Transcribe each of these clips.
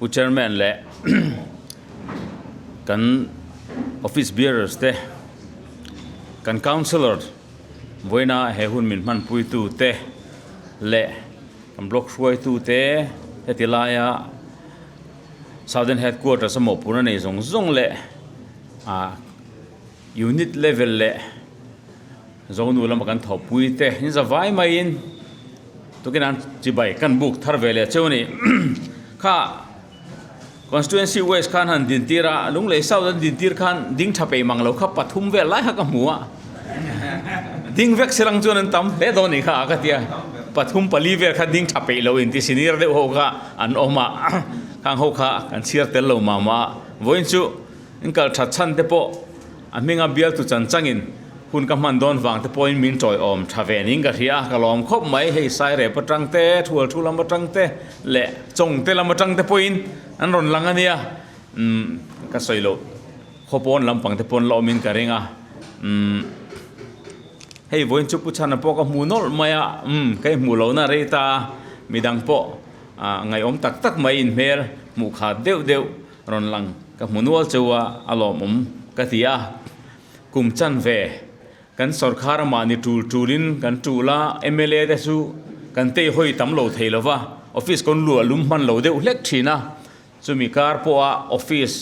ผู้ chairman และ กัน office bearers เตกัน councillor ไว้นะเฮหุ่นมินมันปุยตูเตและกันบล็อกช่วยตูเตเฮติลาย Southern Headquarters สมบูรณ์ในซงและunit level และซงนู้นเรามากันทบปุยเตนี่จะไว้ไหมอินตุกินันจีบไปกันบุกทาร์เวลเจ้านี่ ข้า constituency west ขันหันดินตีระลุงเลย Southern ดินตีระขันดิ้งทับไปมังเราข้าปฐุมเวลไล่หักหัวดิ้งเวกเสลังจวนนั้นตั้มเล่โดนี่ข้าก็เดียปฐุมปลีเวลขันดิ้งทับไปเราอินที่สินีระเดโฮข้าอันออกมาข้างโฮข้ากันเชียร์เตลเรามาวันจุอินกัลชัดชันเตปอันมิงอาเบียตุจันจังอินคุณกำมันโดนวางเตปอินมินจอยอมทาเวนิงกัทยากลอมคบไหมให้สายเรปจังเตทัวร์ทุลามจังเตและจงเตลามจังเตปอินอันรอนลังอันเนี้ยก็สวยโลขบวนลำปังเตปนเรามินกระเริงให้วันจุปุชันปอกหมูนอลมาก็หมูเหล่านั้นเรตามีดังปอไงอมตักไม่อินเมลหมูขาดเดียวรอนลังกับหมูนวลเจ้าอารมณ์กติยากุมจันเวกันสรคารมานิทูลินกันจูลาMLAเดซูกันเตยหอยตำโหลเทลวะออฟฟิศคนลัวลุมมันโหลเดียวเล็กทีนะจุมีการปัวออฟฟิศ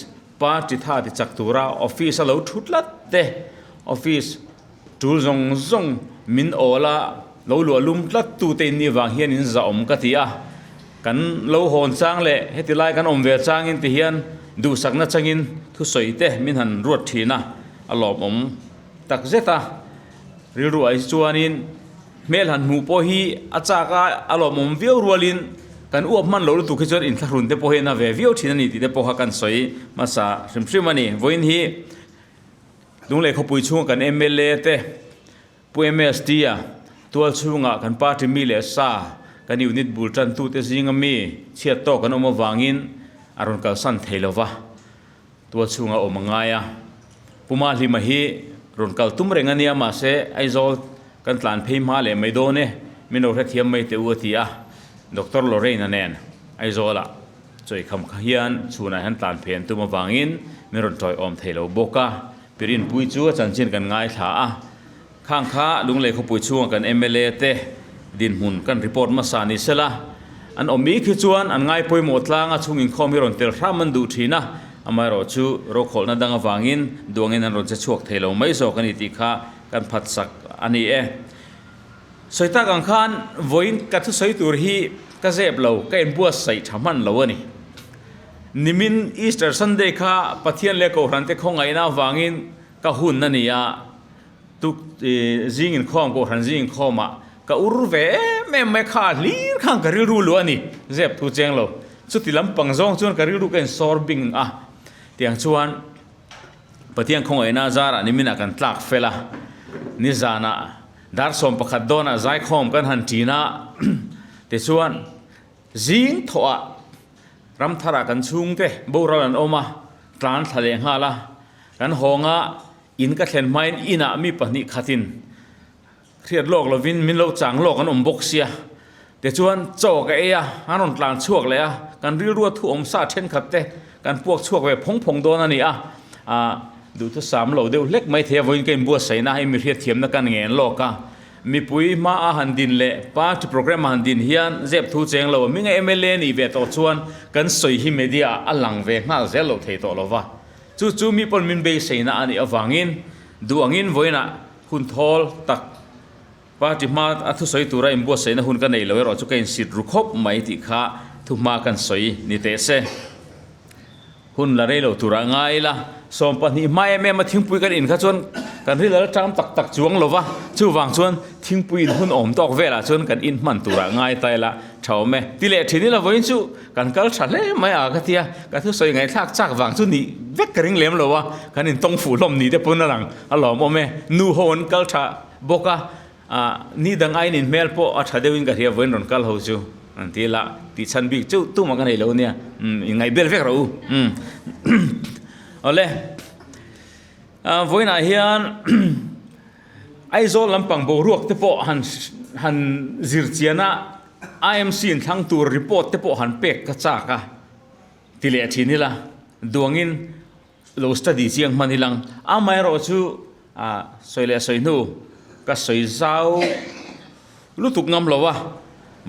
ปาร์ติท่าที่จักตุระออฟฟิศเราทุดลัดเตออฟฟิศจูซงมินโอลาเราลัวลุมลัดตูเตนีวางเฮียนินจะอมกติยากันเราหอนจ้างเละเฮติไลกันอมเวจ้างอินที่เฮียนดูสักนัดจังอินทุสวยเตมินหันรวดทีนะอารมณ์ตักเจตาริรัวไอจวนินเมลหันหูโพฮีอาจากาอารมณ์วิวรัวลินกันอ้วบมันเราตุกจนอินทรุนเตโพเฮนาเววิวทีนันนี่เตโพหากันสวยมาสาชิมมันนี่วันนี้ลุงเล็กเขาปุยช่วงกัน MLA เตปุย MST ตัวช่วงกันปาร์ตี้มีเลสซากันยูนิตบูลจันตูเตซิงมีเชียร์โตกันออกมาวางอินอารมณ์กันสันเทลวะตัวช่วงออกมาง่ายปุมาลิมาฮีรุนกัลตุ้มเรงเนียมาเสไอโซกันตลานเพย์มาเลยไม่โดนเนี่ยมิโนเรทียมไม่เตอวตีดรโลเรนนั่นเองไอโซละช่วยคำขยันชวนให้ตลานเพย์ตุ้มวางอินมิรุนจอยอมเทลโบกาเปรินปุยชัวจันชินกันง่ายถาข้างข้าลุงเล็กเขาปุยชัวกัน MLA เตดินหุ่นกันรีพอร์ตมาสานิเสละอันอมีคือชวนอันง่ายปุยหมดลางช่วงอินคอมิรุนเตลรามันดูทีนะอามารอชูโรคขลนัดดังวางอินดวงอินอันรถจะชวกเทลไม่โซกันอิติข้ากันพัดสักอันนี้สวยตากังขันวินกัดสวยตัวฮีก็เจ็บเราก็เอ็นบัวใส่ทำมันเรานี่นิมินอีสเตอร์ซันเดย์ข้าปะเทียนเล็กรันเตคงไงน่าวางอินก็หุ่นนั่นนี่ตุกจิงอินข้อมก็รันจิงข้อมาก็อุรุเวไม่ขาดลีข้างกริรูล้วนนี่เจ็บทุเจงเราสุดที่ลำปังซองชวนกริรูกันซอร์บิงเตียงชวนปะเทียนคงไงน่าจาระนิมินกันตลักเฟล่านิจานะดาร์สอมประคัดโดนะใจคอมกันหันทีนะแต่ชวนจิงถอดรำธารากันชุงเตะบูรันออกมาตรานทะเลหาละกันหงอินก็เห็นไม้อินะมีปนิขัดินเครียดโลกเราวินมินเราจังโลกกันบกเสียแต่ชวนโจกเอียฮานนตลานช่วงเลยกันริรัวทุ่มซาเช่นขัดเตะกันพวกช่วงแบบพงโดนนี่ดูทุกสามเราเดียวเล็กไม่เทียบวินกันบัวใส่หน้าให้มีเทียบเทียมนักการเงินโลกมีปุยมาหันดินเละปาร์ตี้โปรแกรมหันดินเฮียนเจ็บทุเจงเราไม่ไงMLAนี่เวทต่อชวนกันสวยฮิเมเดียอัลลังเวงน่าเจเราเทต่อเราวะจู่มีปนมินเบย์ใส่หน้าอันนี้วางอินดูอังอินไว้นะคุณทอลตักปาร์ตี้มาทุสวยตัวไรบัวใส่นะคุณกันในเราเราจะกันสิทธิ์รุกบไม่ติขาทุกมากันสวยนี่เตะเสคุณละเรื่องเราตัวง่ายละสมปนิไม่แม่มาทิ้งปุยกันอินข้าชวนกันที่เราจำตักจวงเราวะจู่วางชวนทิ้งปุยหุ่นอมตอกเวลาชวนกันอินมันตัวง่ายตายละเท่าแม่ทีเละทีนี้เราวิ่งจู่กันกัลชัดเลยไม่กันที่กันที่สวยไงทักจักวางชวนนี่เวกกระริ่งเลี้ยมเราวะกันอินต้องฝูลมนี่เดี๋ยวปุ่นหลังอารมณ์โมแม่นูโฮนกัลชัดบอกว่านี่ดังไอ้นินเมลพออัฐเดวินกันที่วิ่งรอนกัลเฮาจู่อันที่ละที่ฉันบิ๊กจู่ตู้มากันไหนเราเนี่ยยังไงเบลเวกเราเอาเลยวันนั้นเฮียนไอโซลำปังโบรวกเตปหันจิรเจียนะ IMC ทั้งตัวรีพอร์ตเตปหันเป็กกระจาก ti le thi ni la duangin lo study chiang manilang amai ro chu soile soinu ka soi zau lutuk ngam lowa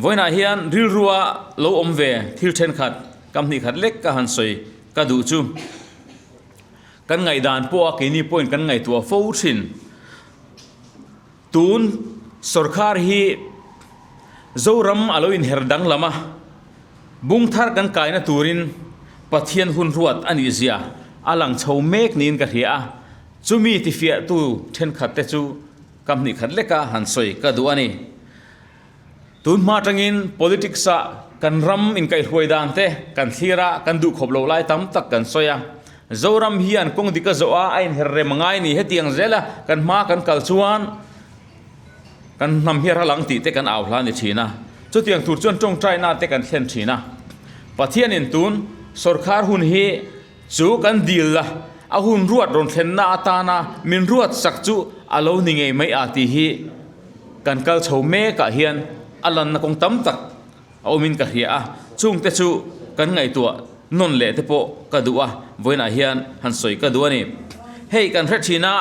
voina hian ril ruwa lo omve thil then khat kamni khat lek ka han soi ka du chu kan ngai dan po ke ni point kan ngai tua fo thin tun sarkar hi zoram aloin herdang lama bung thar kan kaina turin pathian hun ruat ani zia alang chho mek nin ka hria chumi ti fia tu then khat te chu kamni khat leka han soi ka du ani tun ma tangin politics a kan ram in kai huai dan te kan thira kan du khoblo lai tam tak kan soya zoram hian kong dika zo a ain herre mangai ni hetiang zela kan ma kan kal chuan kan nam hira lang ti te kan aw hla ni thina chu tiang tur chon tong trai na te kan thlen thina pathian in tun sarkar hun hi chu kan dil la a hun ruat ron thlen na atana min ruat sak chu alo ni ngei mai ati hi kan kal chho me ka hian alan na kong tam tak aumin ka hria chung te chu kan ngai tua non le te po ka duwa voina hian han soi ka duani hei kan hret thina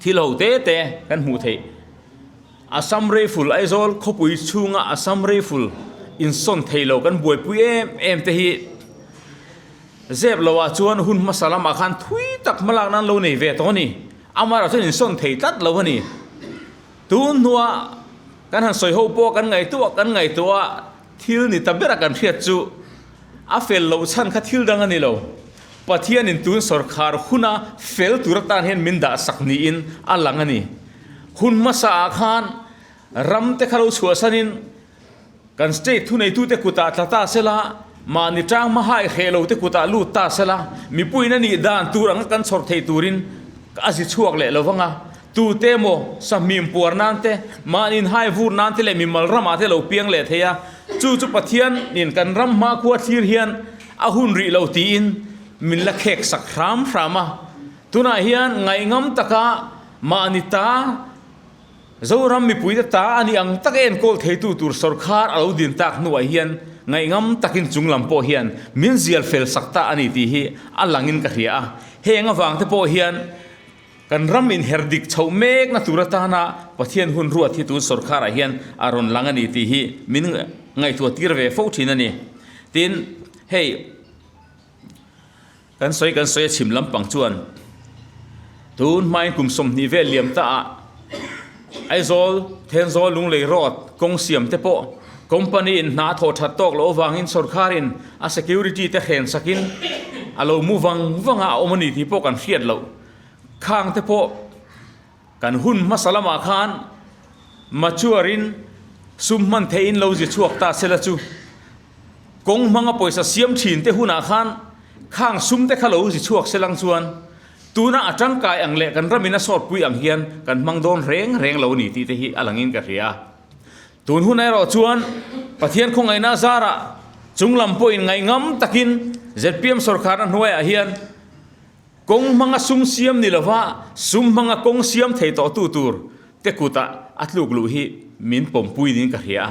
thilo te kan hmu thei asam rifle aizol khopui chunga asam rifle in son thailo kan buai pui em te hi zep lawa chuan hun masalama khan thui tak malak nan lo nei ve to ni amara chen in son thei tat lo ni tun nuwa kan han soi ho po kan ngai tua thil ni tabera kan thiat chu a fel lo chan kha thil dang ani lo pathian in tun sarkar huna fel turatan hen min da sakni in alang ani hun masa khan ram te khalo chhuah sanin kan state thu nei tu te kuta tlata sela mani tang ma hai khelo te kuta lu ta sela mi puina ni dan turang kan chhor thei turin asi chuak le lowanga tu te mo samim puar nan te manin hai vur nan te le mi mal rama te lo piang le theya chu pathian nin kan ram ma khuwa thir hian a hun ri lo ti in min la khek sak ram rama tuna hian ngai ngam taka manita zoram mi puida ta ani ang taken kol theitu tur sarkar alo din tak nuwa hian ngai ngam takin chunglam po hian min zial fel sakta ani ti hi alangin ka hria henga wang te po hian kan ram in herdik chho mek na turata na pathian hun ruat hi tu sarkar a hian aron langani ti hi min ngai tu tir ve fo thina ni tin hey kan soi chim lam pang chuan tun mai kum som ni ve liam ta aizol thenzol lung lei rot kong siam te po company in na tho that tok lo wangin sarkarin a security te khen sakin alo mu wanga omani ti po kan fiat lo khang te po kan hun masalama khan machuarin summan thein lo ji chuak ta sela chu kong manga poisa siam thin te huna khan khang sum te khalo ji chuak selang chuan tuna atang kai ang le kan ramina sort pui ang hian kan mangdon reng lo ni ti te hi alangin ka ria tun hunai ro chuan pathian khongai na zara chunglam po in ngai ngam takin ZPM Sorkarah hnuai a hian kong manga sum siam ni lova sum manga kong siam thei to tu tur te kuta atluk lu hi min pom pui din ka ria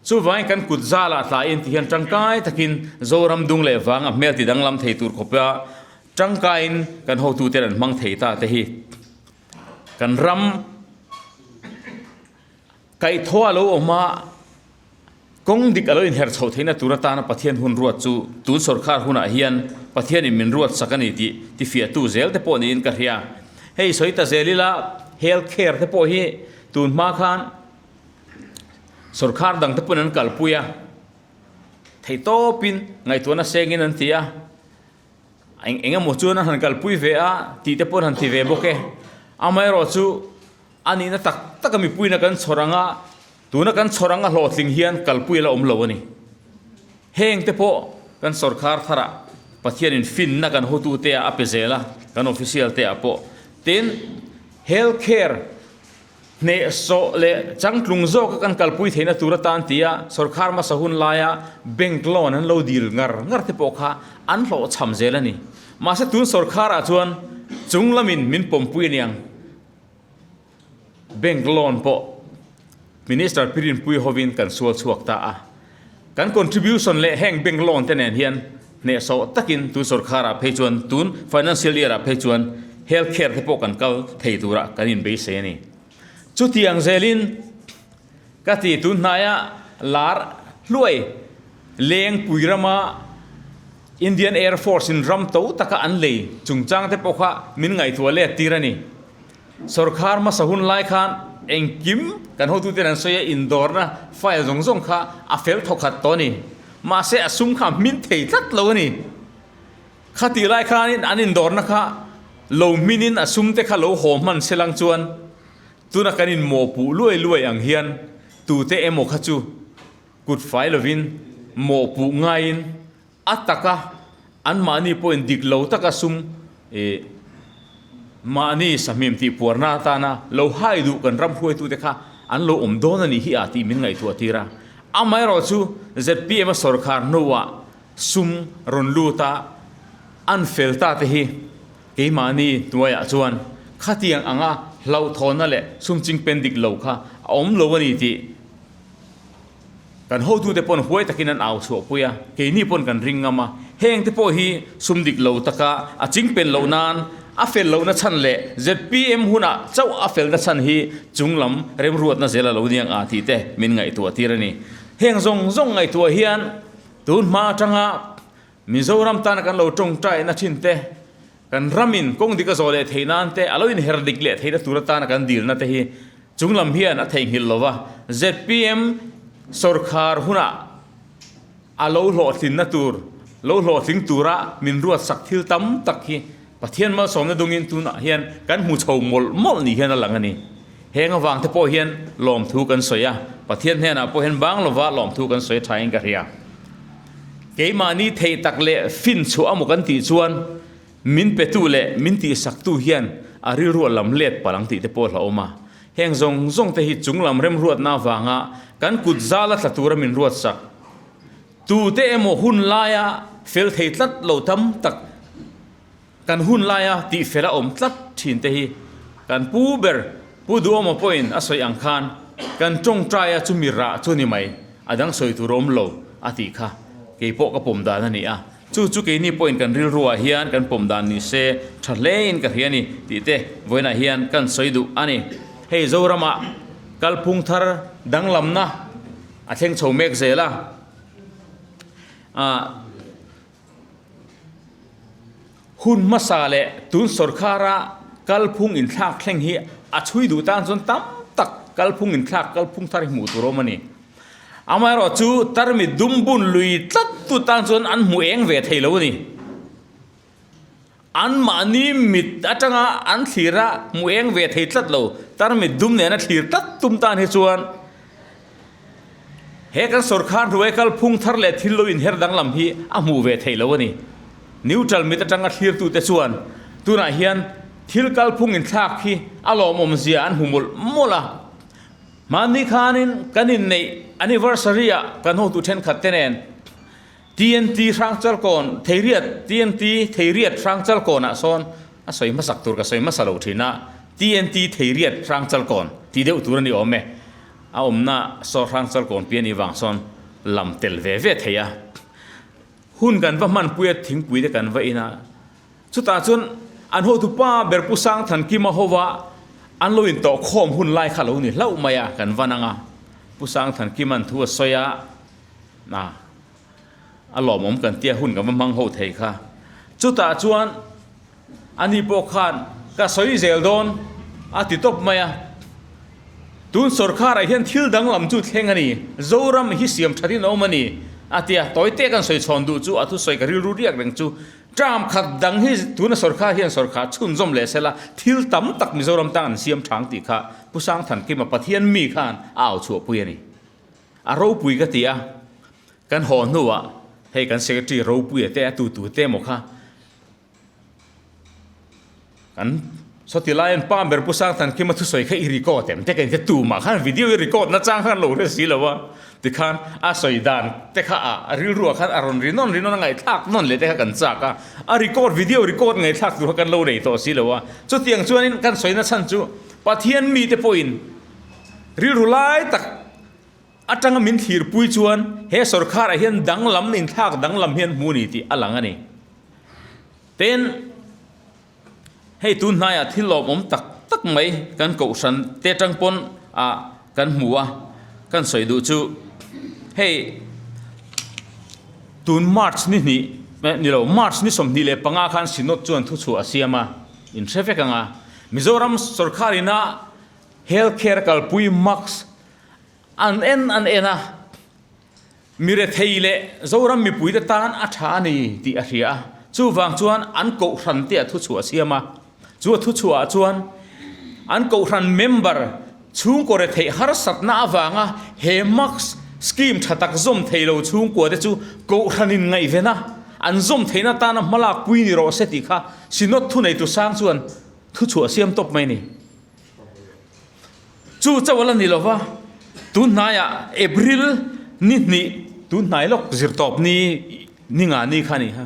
chu vai kan kut zala tla in ti hian tangkai takin zoram dung le wanga mel ti danglam thei tur khopa tangkain kan ho tu te ran mang thei ta te hi kan ram kai thoa lo oma kong dik alo in her chho theina turata na pathian hun ruat chu tu sarkar huna hian pathian in min ruat sakani ti fia tu zel te po ni in ka hria hei soita zelila health care te po hi tun ma khan sarkar dang te punan kalpuya thei to pin ngai tu na sengin an tia enga mo chuan han kalpui ve a ti te pon han ti ve boke amai ro chu ani na tak mi puina kan choranga tuna kan choranga hlotling hian kalpui la omlo ani heng te po kan sarkar thara pathian in fin na kan hotu te a apezela kan official te apo tin health care ne so le changtlung zo ka kan kalpui theina turatan tia sarkar ma sahun laya bank loan an lo dil ngar te po kha an lo cham zelani ma se tun sarkar a chuan chunglamin min pompui niang bank loan po minister pirin pui hovin kan sual chuak ta a กัน contribution เละแห่งเบงลอนเตนเฮียนเนี่ยโซตักินตุนสรคาราเพจวนตุน financial year เพจวน healthcare ที่พวกกันเกลเทตุระกันอินเบสนี่จุดที่ยังเซลินกติตุนนายลาร์รวยเลี้ยงปุยรามา Indian Air Force อินรัมโตตะกะอันเลยจุงจังที่พวกเขามินไงตัวเล่ตีระนี่สรคาร์มาสหุนไลคันเองกิมกันหัวตุเตนันโซยอินดอร์นะไฟจงค่ะอาเฟลทกัดตัวนี่มาเสียสุ่มค่ะมินเทตัดโลนี่ข้าตีไลคันนี่อันอินดอร์นะคะโลมินินอสุ่มเตะข้าโลหอมมันเสลังจวนตัวนักการินโมปูลุยอังเฮียนตูเตเอโมขจูกุดไฟลวินโมปูไงอินอัตตะกะอันมานี่พออินดิกโลตะกะสุ่มมานี่สมิมที่ปวดหน้าตานะเราให้ดูกันรำพูดตัวเด็กค่ะอันเราโดนนี่ฮิอาตีมินไงตัวทีระอาไม่รอจู ZPM สรคารนัวซุมรอนลูตาอันเฟลตาเตฮีเกมานี่ตัวอยากจวนข้าเตียงอ่างเราทอนนั่นแหละซุมจิงเป็นดิกเราค่ะเราวันนี้ที่กันหัวตัวเด็กปนหัวตะกินนั้นเอาชัวปุยะเกนี่ปนกันริงงามาเฮงที่พอฮีซุมดิกเราตะกะจิงเป็นเรานานอาเฟลเรานัชันเละ ZPM หุ่นเจ้าอาเฟลนัชันฮีจุงลำเริ่มรวดนั่นเสร็จแล้วเราเนียงอาทิตย์เตมินไงตัวทีระนี่เฮงซงไงตัวเฮียนตูนมาจังอ่ะมิโซรัมตานกันเราจงใจนัชินเตกันรามินกงดิกโซเลเทนันเตอเราอินเฮรดิกเลเทนตุรตานกันดีลนั่นเตฮีจุงลำเฮียนเทงฮิลลวะ ZPM สรคาร์หุ่นเราหลอดสินนัตูร์เราหลอดสิงตุระมินรวดสักทิลตั้มตักฮีปะเทียนมาสมในดวงอินตุนะเฮียนกันหูเฉาหมดนี่เฮียนหลังอันนี้เฮงวางที่พอเฮียนหลอมทูกันสวยปะเทียนเฮียนะพอเฮียนบางลว่าหลอมทูกันสวยไทยกันเฮียเกมานี่เทตักเละฟินชัวมุกันตีชวนมินเปตูเละมินตีสักตูเฮียนอาริรัวลำเล็ดปลังตีที่พอเราออกมาเฮงซงเตหิจุงลำเริ่มรวดหน้าวางกันกุดซาลสัตูระมินรวดสักตูเตโมหุนลายเฟลเทตัดเหล่าทำตักกันหุ่นลายตีเฟลตัดชินเตฮีกันปูเบอร์ปูดูอมาพอยน์อาศัยอังคารกันจงใจจุมิระจุนิไม่อดังสวยตุรมโลอาติค่ะเกี่ยวกับปมดานนี่จู่เกี่ยนี่พอยน์กันริรัวเฮียนกันปมดานนี่เซทะเลนกันเฮียนี่ตีเตวันน่ะเฮียนกันสวยดูอันนี้เฮ้ยโจรามากัลพุงทาร์ดังลำนะอาเชงโฉมเมกเซล่ะหุ่นมาซาเลตุนสรคาระกัลพุงอินทักแข่งเฮียช่วยดูตานจนตั้มตักกัลพุงอินทักกัลพุงทาริหมูตุโรมันนี่อามารอจูตาร์มิดุมบุนลุยตัดตุตานจนอันหมูเองเวทเฮลวนี่อันมานี่มิดจังอันทีระหมูเองเวทเฮตัดโลตาร์มิดุมเนี่ยนะทีตัดตุมตานเฮจวนเฮกันสรคารรวยกัลพุงทาร์เลทิลโลอินเฮรดังลำฮีหมูเวทเฮลวนี่นิวทรัลมิตรจังกัดฮิร์ตูเตชวนตัวน่ะเฮียนทิลกัลพุงอินทักฮีอารมณ์มันเสียอันหุมุลมุละมันนี่ขานินกันใน anniversary กันหัวตุเชนขัดเตนTNT ทางจัลกอนเทเรียด TNT เทเรียดทางจัลกอนส่วนสวยมาสักตัวก็สวยมาสลาวทีน่ะ TNT เทเรียดทางจัลกอนที่เดียวตัวนี้อมเมน่ะสอทางจัลกอนเปียนี่วางส่วนลำเตลเวเวทเฮียหุ่นกันว่ามันปุยทิ้งปุยเด็กันว่าอินะสุดท้ายจนอันหัวทุป้าเบรปุสังทันกิมาหัวอันโลอินโตคอมหุ่นไล่ขาลูนี่เล่ามากันว่านังปุสังทันกิมันทัวสอยนะอารมณ์กันเตี้ยหุ่นกับมังหัวเทค่ะสุดท้ายจวนอันนี้พวกขันก็สอยเซลโดนติดตบมาตุนสรคาร์เห็นทิลดังลำจุดเฮงนี่โจรัมฮิเสียมทัดที่น้องมันนี่อาทิตย์ต่อยเตะกันสวยชนดูจู่ทุสวยกันรู้เรียกดังจู่จามขัดดังให้ตุนสรคาเฮียนสรคาชุนจมเลเสละทิลตั้มตักมิโซรัมตังเสียมทางติค่ะผู้สร้างทันกิมาปะเทียนมีขานชัวปุยนี่เราปุยกติกันหอนัวให้กันเสกตีเราปุยเตะตูเตะหมกค่ะกันสติลายนป้าเบอร์ผู้สร้างทันกิมาทุสวยแค่อีริโก้เต็มแต่กันแค่ตูมาขันวิดีโออีริโก้น่าจ้างขันโหลดสิละวะที่ขันสอยดานแต่ข้าริวขันอารมณ์รินนไงทักนนเลยแต่ข้ากันจากรีคอร์ดวิดีโอรีคอร์ดไงทักดูกันโหลดเลยตัวสิละวะจุดyangจุดนี้กันสอยนั่นฉันจู่ปะเทียนมีแต่พอยน์ริวไล่ตัก atang min thir pui chuan he sarkar a hian danglam inthlak danglam hian hmuh ni ti alang ani ten hei tu hnaiah thil lawm tak tak mai kan ko san te tangpon a kan hmuh a kan soi du chu hei tun march ni lo march ni som ni le panga khan sinot chuan thu chu asiama in traffic anga Mizoram sarkarina healthcare kalpui max an ena mire theile zoram mi puite tan a tha ni ti a ria chu wang chuan an ko ran te thu chu asiama chu thu chu a chuan an ko ran member chung ko re thei har sat na awanga he max scheme thatak zom theilo chung ko de chu ko ranin ngai vena an zom theina ta na mala pui ni ro se ti kha sinot thu nei tu sang chuan thu chu asiam top mai ni chu chawala ni lova tu naya April ni tu nai lok zir top ni ninga ni khani ha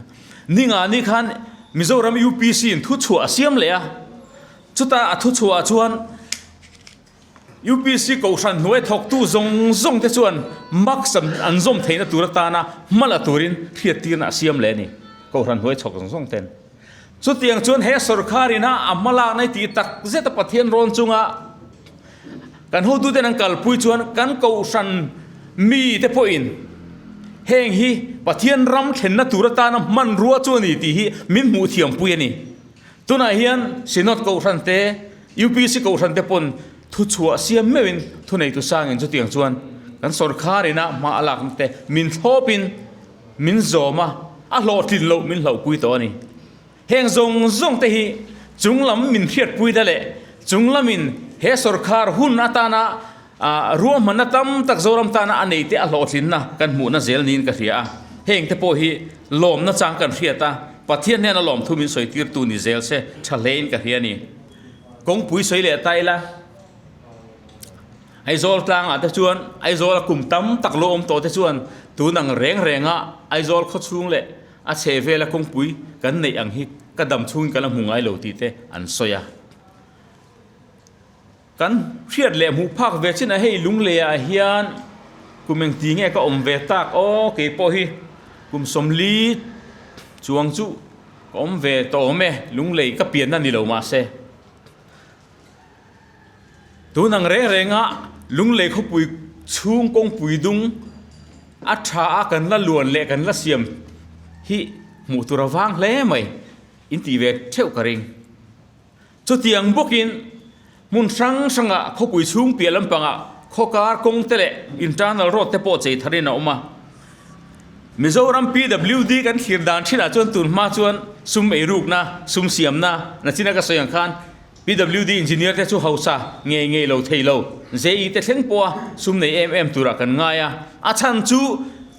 ninga ni khan Mizoram UPC in thu chu asiam le a chuta a thu chu a chuan UPC ko san noi thok tu zong te chuan max an zom theina turata na mala turin thiat tir na asiam le ni ko ran noi thok zong ten chu tiang chuan he sarkarina amala nai ti tak zeta pathian ron chunga kan ho du den an kal pui chuan kan ko san mi te po in heng hi pathian ram thenna turata na man ruwa chuani ti hi min mu thiam pui ani tuna hian sinot ko san te UPC ko san te pon thu chhuah siam mewin thu nei tu sangin chu tiang chuan kan sarkarina ma alak te min thopin min zoma a hlo tin lo min hlo pui to ani heng zong te hi chunglam min thiat pui da le chunglamin he sarkar hun atana ruam manatam tak zoram tana anei te a hlo thin na kan hmu na zel nin ka ria heng te po hi lom na chang kan riata pathian ne na lom thumin soitir tu ni zel se thalein ka ria ni kong pui soi le taila ai zol tlang a te chuan ai zol kum tam tak lo om to te chuan tu nang renga ai zol kho chung le a che vela kong pui kan nei ang hi ka dam chung kan hungai lo ti te an soya kan riat le mu phak ve chin a hei lung le a hian kumeng ti nge ka om ve tak o ke po hi kum som li chuang chu om ve to me lung le ka pian na ni lo ma se tu nang renga lung le kho pui chung kong pui dung a tha a kan la luan le kan la siam hi mu tura wang hle mai in ti ve theu ka ring chu tiang bokin mun sanga kho pui chung pialam panga kho kar kong tele internal road te po chei tharina oma Mizoram PWD kan khirdan thina chon tun ma chuan sum ei ruk na sum siam na china ka soyang khan PWD engineer te chu hausa nge lo theilo ZE te thleng po sum nei tura kan ngaya a chan chu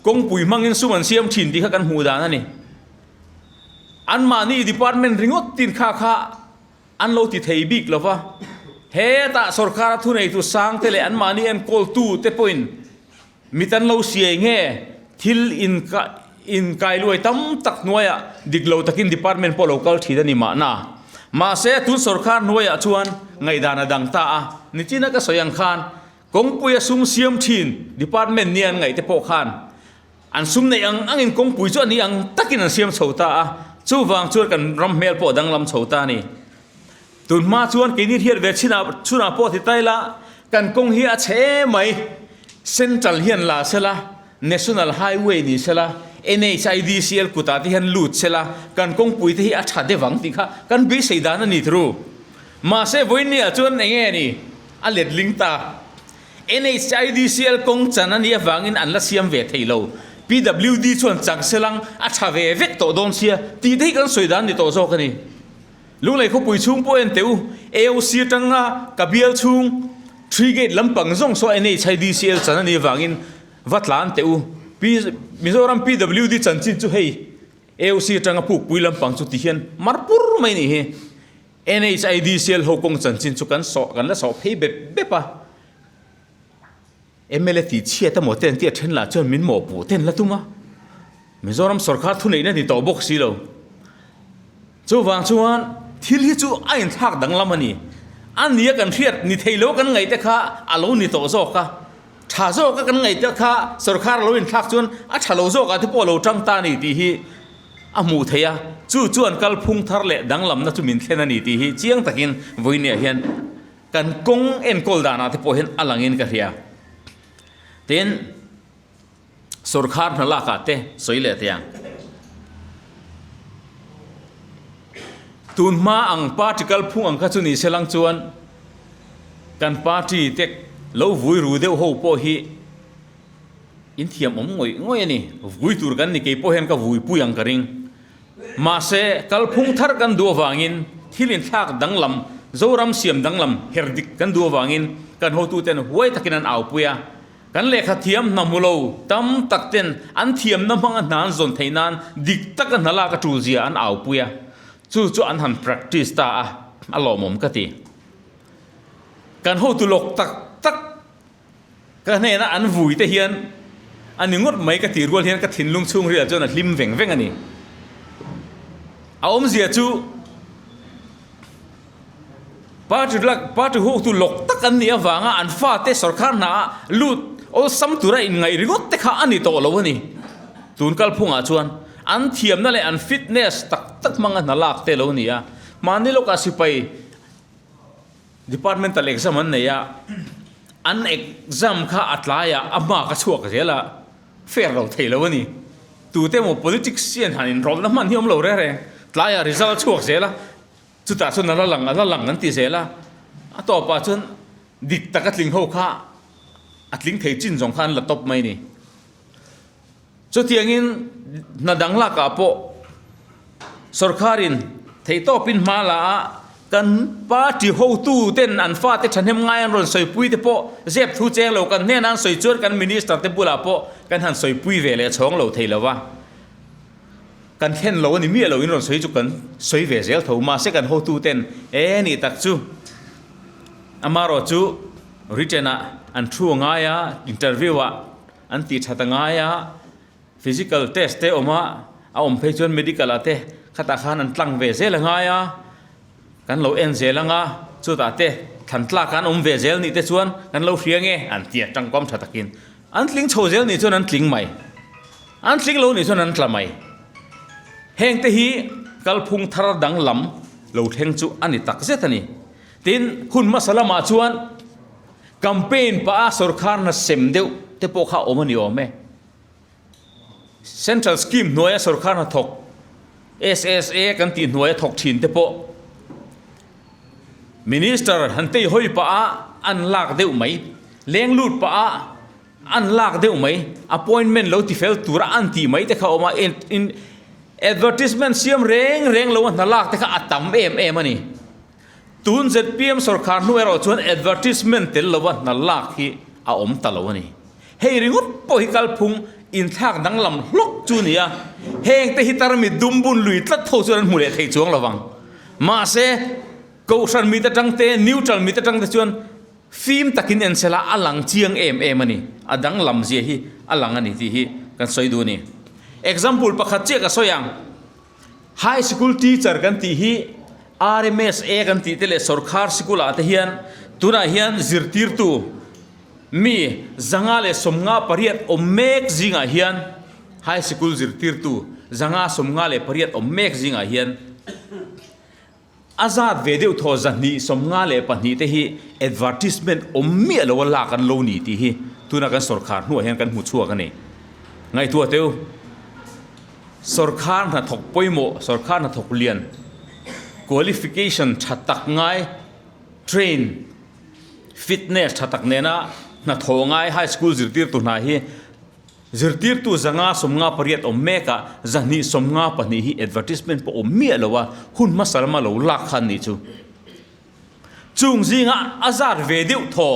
kong pui mangin suman siam thin ti kha kan hu dan ani an mani department ringot tin kha an lo ti thei bik lova he ta sarkar thu nei tu sang te le an mani en call tu te point mitan lo siai nge thil in kai luai tam tak noya diglo takin department po local thidani ma na ma se tu sarkar noya chuan ngai dana dang ta a ni china ka soyang khan kong pui sum siam thin department nian ngai te po khan an sum nei angin kong pui chu ani ang takin an siam chhota a chu wang chu kan ram mel po danglam chhota ni tun ma chuan ke ni hiat ve chuna po thi taila kan kong hi a che mai central hian la sela national highway ni sela NHIDCL kuta ti han lut sela kan kong pui te hi a tha de wang ti kha kan bi seidan ani thru ma se voin ni a chuan nge ni a let ling ta NHIDCL kong chan ani awangin an la siam ve theilo PWD chuan chang selang a tha ve vek to don sia ti dei kan soidan ni to zo kani lung lei kho pui chung po en teu AOC tanga kabial chung 3 gate lampang zong so NHIDCL chan ani awangin vatlan teu Mizoram PWD chanchin chu hei AOC tanga puk pui lampang chu ti hian marpur mai ni he NHIDCL hokong chanchin chu kan la so phei be pa MLA ti chia ta moten ti then la chon min mo pu ten la tunga Mizoram sarkar thu nei na ni to bok si lo chu wang chuan thil hi chu a inthlak danglam ani an nia kan riat ni theilo kan ngai te kha alo ni to zo ka ชาโซก็กันไงเจ้าข้าสรคารเราอินทักจวนอัชโลโซกันที่พวกเราจังตานี่ตีฮีอามูเทียจู่จวนกัลพุงทาร์เล่ดังลำนัจุมินเทนันนี่ตีฮีเจียงตะกินวินเนียเฮียนกันกงเอ็นโกลดานาที่พวกเห็นอลังอินกันเฮียเต็นสรคารนั่นละกัดเตะสวยเลยเตียงตุนมาอังปาร์ติกัลพุงอังคัจุนี่เชลังจวนกันปาร์ตี้เต็กเราวุ้ยรู้เดียวหัวโพฮีอินเทียมงวยนี่วุ้ยตัวกันนี่เกี่ยวเห็นกับวุ้ยปุยอังกริงมาเสกัลพุงทาร์กันดัววางินที่ลินทักดังลำโจรัมเสียมดังลำเฮร์ดิกกันดัววางินกันหัวตัวเต็นหัวตะกินันเอาปุยกันเลขาเทียมนำมุโลตั้มตักเต็นอันเทียมน้ำมังอันนานจนไทยนานดิกตักกันนั่นละกจูเจียอันเอาปุยจู่อันหัน practice ตาอัลลอฮ์มุมกติกันหัวตัวลกตักกันเนี่ยนะอันวุ้ยแต่เฮียนอันนี้งดไม่กติรัวเฮียนกตินลุงชุ่งเรียจนลิมเว่งอันนี้เอาเสียจู่ป้าจุหัวตัวลกตักอันนี้ว่างอันฟ้าเตสรคารน่ะลุดโอ้ซ้ำตัวไรไงริงดแต่ข้าอันนี้โตแล้ววะนี่ตุนกัลพุงอาชวนอันเทียมนั่นแหละอันฟิตเนสตักมังอันนั่นลากเตแล้วนี่อ่ะมันนี่ลูกอาศิไป departmental exam มันเนี่ยอัน exam ข้าอัตลายอามาก็ชั่วกันเสียละเฟรเราเทแล้ววะนี่ตัวเต็มว่า politics เสียนหันรอบน้ำมันที่มันเราเร่ๆตลาย result ชั่วเสียละสุดท้ายส่วนนั้นละหลังนั้นตีเสียละต่อไปจนดิกตะกัดลิงเขาข้าอัดลิงเทจินสองพันละตบไม่นี่สุดที่อย่างนี้นาดังลักอาโปสรคารินเทโตปินมาละกันป้าที่หัวตู้เต้นอันฟ้าเต้นฉันเห็นง่ายอันรอนสวยปุยเตโปเจ็บทูเจงเรากันเนี่ยนั้นสวยจวดกันมินิสต์เตปุลาโปกันหันสวยปุยเวลช่องเราเทแล้ววะกันเห็นเรานี่มีเราอินรอนสวยจุกันสวยเวเซลถูมาเสกันหัวตู้เต้นนี่ตักจูอามารอจูริเจนะอันทัวง่ายอินเตอร์วิวอันติดชัดง่ายphysical test เตออกมาเอาอมเพจวน medical เตะขัดขานันตั้งเวเซลง่ายกันเราเอ็นเซลงสุดท้ายเตะทันตลากันเวเซลนี่เตะชวนกันเราเฟียงอันเตียจังก้มชัดกินอันลิงโชเซลนี่ชวนอันลิงใหม่อันลิงเรานี่ชวนอันกลับใหม่เฮงเตหีกัลพุงทาร์ดังลำเราเฮงจูอันนี้ตักเซตันี่ตินคุณมาสลามาชวนแคมเปญป้าสรคารน่ะเสมเดียวเตะพวกเขาอมันอยู่ไหมCentral Scheme หน่วยสรคารถก SSA กันตีหน่วยถกชินเตปะ Minister หันตีห้อยป้าอันลากเดียวไหมเลี้ยงลูดป้าอันลากเดียวไหม Appointment เราที่เฟลตัวอันตีไหมแต่เขาออกมา Advertisement เสียมเร่งเราอันลากแต่เขาอัดต่ำมันนี่ตูน ZPM สรคารหน่วยเราชวน Advertisement เตลเราอันลากที่เอาอมตะเราวันนี้เฮ้ยริงดปอยกัลพุงอินทักดังลำลกจูเนียเฮงแต่ฮิตาร์มีดุมบุญลุยตัดทั่วส่วนมูเลเทจวงระวังมาเสกูชันมีแต่จังเตนิวทรัลมีแต่จังเตจวนฟิล์มตะกินเอ็นเซล่าอลังเจียงมันนี่อดังลำเจียฮีอลังอันนี้ที่ฮีกันสวยดูนี่ example ประคัตเจก็สวยยัง high school teacher กันที่ฮี RMSA กันที่เตเลสรคาร์สกุลอาเทียนตุนาเฮียนซิร์ติร์ตูมีจังเลสมงาปริยัดอเมกจิงาเฮียนไฮสคูลจิรติร์ตูจังสมงาเลปริยัดอเมกจิงาเฮียนอาซาดเวเดียวทอจันนี่สมงาเลปนีเตฮี advertisement อเมียลวลากันโลนีที่ฮีตุนักสรคารหัวเฮียนกันหูชัวกันนี่ไงตัวเตียวสรคารน่ะถกป่วยโมสรคารน่ะถกเรียน qualification ชัดตักง่าย train fitness ชัดตักเนนะน่ะทงง่ายไฮสคูลจิรติร์ตุนาฮีจิรติร์ตุจังสมงาปริยัดอเมกะจันนี่สมงาปนีฮี advertisement ปอเมียลวะหุ่นมาสลมาลวลักขันนี่จูจุงจิงะอาซาร์เวดิวทอ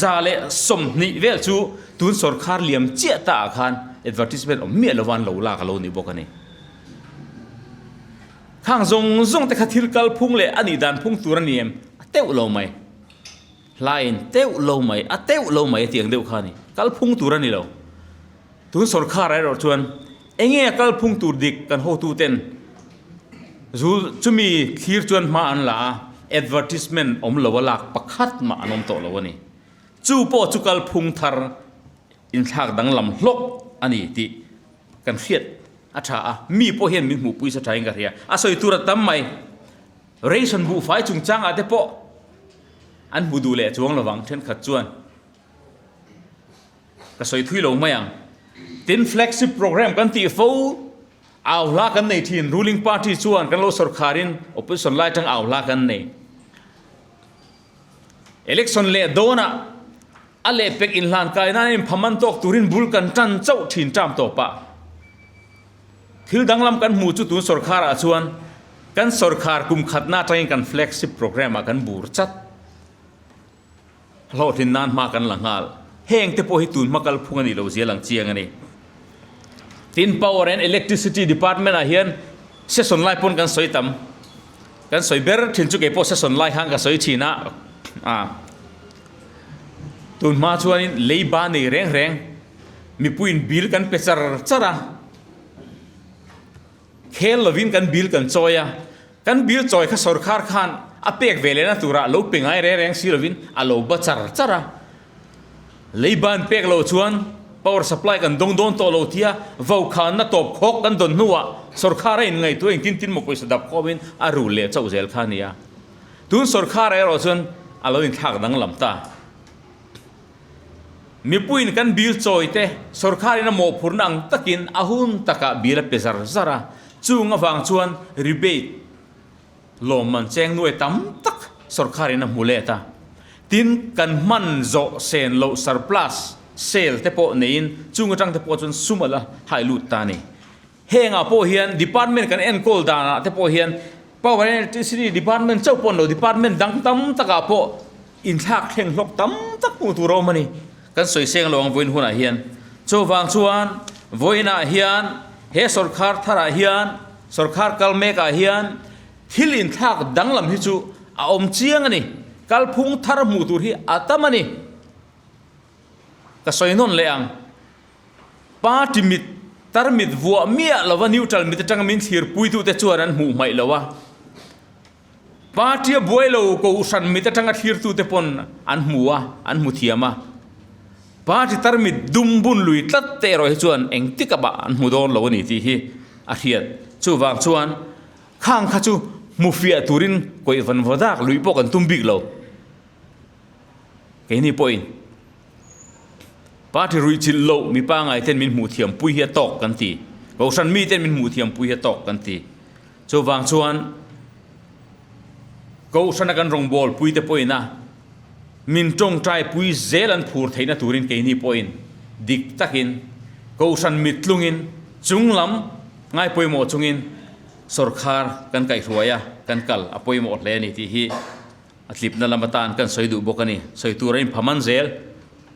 ซาเลสมนิเวลจูตุนสรคารเลียมเจตาขัน advertisement อเมียลวันลวลักลวนี่บอกกันนี่ข้างจงแต่ขัดทิลกัลพุงเลยอันนี้ดันพุงตัวนี้เอ็มเต้าลงไหมไลน์เต้าลงไหมเต้าลงไหมเตียงเดียวขานี่กัลพุงตัวนี้เราตุนสรคารอะไรเราชวนกัลพุงตัวดิกกันโหตูเต้นจูมีทีร์ชวนมาอันละ advertisement อมลวลักปักขัดมาอันอมโตลวนี่จูโปจูกัลพุงทาร์ inthlak danglam hlok ani ti kan khiat acha mi po hian min hmu pui sa thain ka ria asoi tura tam mai ration bu fai chung chang ate po an budu le chuang lawang then khat chuan ka soi thui lo mayang tin flagship program kan ti fo awla kan nei thin ruling party chuan kan lo sarkarin opposition lai tang awla kan nei election le dona ale pek in lan kai na in phaman tok turin bul kan tan chau thin tam to pa thil danglam kan mu chu tu sarkar a chuan kan sarkar kum khatna tang kan flagship program a kan bur chat lo thin nan ma kan langal heng te po hi tun makal phungani lo zialang chiang ani tin power and electricity department a hian session lai pon kan soitam kan soiber thin chu ke po session lai hang ka soi thina tun ma chuan leiba nei reng reng mi puin bil kan pechar chara khel lovin kan bil kan choya kan bil choi kha sarkar khan apek vele na tura lo pengai re reng si lovin alo bachar chara leiban pek lo chuan power supply kan dong don to lo thia vo khan na top khok kan don nuwa sarkar in ngai tu eng tin tin mo poisa dap khowin aru le chau zel khania tun sarkar ro chuan alo in thak dang lam ta mi puin kan bil choi te sarkar in mo phurnang takin ahun taka bil pesar zara chung awang chuan rebate lom man cheng nuai tam tak sarkar in muleta tin kan man zo sen lo surplus sale te po nein chung atang te po chun sumala hailut ta ni henga po hian department kan en call dana te po hian power and electricity department chau pon lo department dang tam taka po in thak thleng hlok tam tak pu tu ro mani kan soi seng lo ang voin huna hian chowang chuan voina hian he sarkar thara hian sarkar kalmeka hian thil in thak danglam hi chu a om chiang ani kalphung thar mu tur hi atamani ka soinon leang party mit tarmit vua mia lawa neutral mit tang min thir pui tu te chuan an mu mai lawa party boilo ko usan mit tang thir tu te pon an muwa an mu thiama party tarmit dumbun lui tlat te ro chuan eng tikaba an mu don lo ni ti hi a hiat chuwang chuan khang kha chu mufia turin koi van wadak lui po kan tumbik lo ke ni point party rui chil lo mi pa ngai ten min mu thiam pui hi tok kan ti ko san mi ten min mu thiam pui hi tok kan ti chuwang chuan ko san kan rong bol pui te poina min tong trai pui zelan phur theina turin ke ni point dik takin ko san mitlungin chunglam ngai poimo chungin sarkar kan kai hruaya kan kal apoimo hle ni ti hi atlip na lamatan kan soidu bokani soiturain phaman zel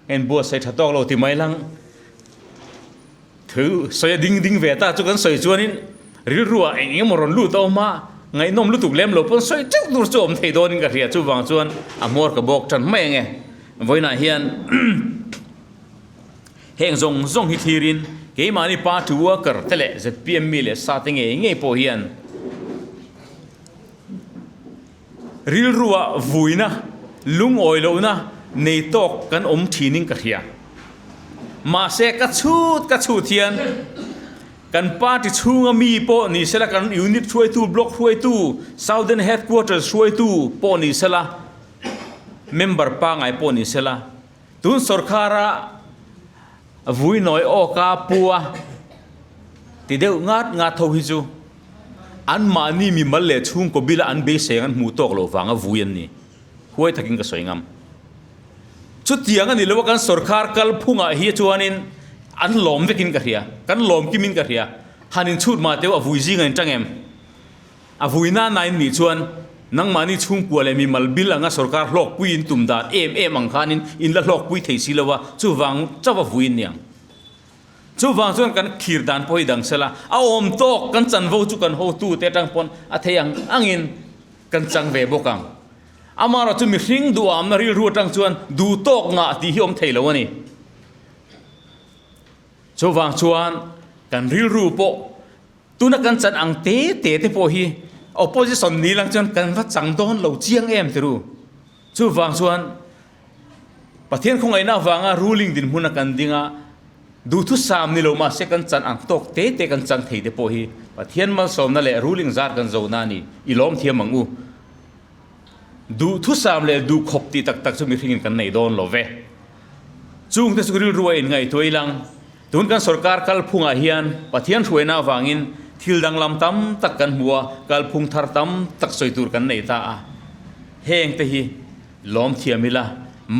en bo sai thatok lo ti mai lang thu soya ding ding ve ta chu kan soi chuanin ril ruwa eng moron lu to ma ngai nom lu tuk lem lo pon soi chuk dur chom thei donin ka ria chu wang chuan amor ka bok tan mai nge voina hian heng zong zong hi thirin ke mani pa tu worker tele ZPM mi le sa tenge nge po hian ril ruwa vuina lung oi lo na nei tok kan om thinin ka ria ma se ka chut hian kan party chunga mi po ni sela kan unit thuai tu block thuai tu southern headquarters thuai tu po ni sela member pa ngai po ni sela tun sarkara vui noi o ka pua ti deu ngat tho hi chu an mani mi mal le chung ko bila an be seng an mu tok lo wanga vuian ni huai thaking ka soingam chu tiang ani lo kan sarkar kal phunga hi chuanin an lom vekin ka ria kan lom kimin ka ria hanin chut ma teu avui jing an tangem avuina nain ni chuan nang mani chung kuale mi malbil anga sarkar hlok puin tumda em ang khanin in la hlok pui thei silawa chu wang chawa vuin niang chu wang chuan kan khir dan poi dang sela a om tok kan chan vo chu kan ho tu te tang pon a theyang angin kan chang ve bokang amara chu mi hring du am na ril ru tang chuan du tok nga ti hiom thei lo ani chu wang chuan kan ril ru po tuna kan chan ang te po hi opposition ni lang chuan kan va chang don lo chiang em te ru chu wang chuan pathian khong aina wanga ruling din huna kan dinga ดูทุสามนี่เรามาเสกันจันอังตกเตะกันจังเทเดโปฮีปะเทียนมาสมนั่นแหละรูลิงซาดกันโจนานี่อีล้อมเทียมมังอูดูทุสามเลยดูขบตีตักจะมีทิ้งกันในโดนโลเวจุงเทสุริรวยไงตัวอีหลังตุนกันสรการกัลพุงอาเฮียนปะเทียนช่วยน้าวางินทิลดังลำตั้มตักกันหัวกัลพุงทาร์ตั้มตักสวยตูกันในตาเฮงเตฮีล้อมเทียมิละ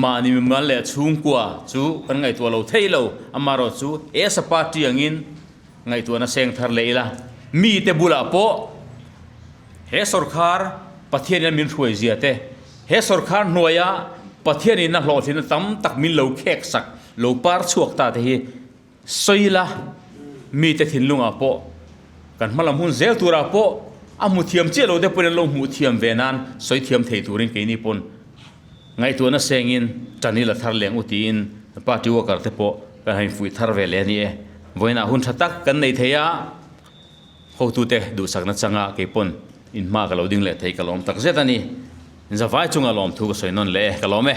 มานี่มันเลยชุ่งกว่าจูกันไงตัวเราเทเราอามารอจูสปาร์ตี้อย่างอินไงตัวน่ะเซงทาร์เลยละมีแต่บุลาโปเฮสรคาร์ปะเทียนยันมินช่วยเสียเตเฮสรคาร์หน่วยปะเทียนนี่นักหล่อที่นั่นตั้มตักมินเราแขกสักเราปาร์ชวกตาเตฮีสวยละมีแต่ถิ่นลุงอาโปกันมาลำหุ่นเซลตัวอาโปอามุเทียมเจ้าเราได้เป็นลงหูเทียมเวนันสวยเทียมเทตัวรินเกนี่ปนไงตัวน่ะเซงอินจันนี่ละทาร์เลียงอุตีนปาติวกันเตโปกันให้ฟุยทาร์เวเลนี่วันน่ะหุ่นทัดตักกันในเทียเขาตัวเตะดูสักนัดสังอาเก็บปนอินมากกับเราดิ้งเละเทกันล้อมตักเซตันนี่จะไฟจุงอารมณ์ทุกข์สวยนนเละกันล้อม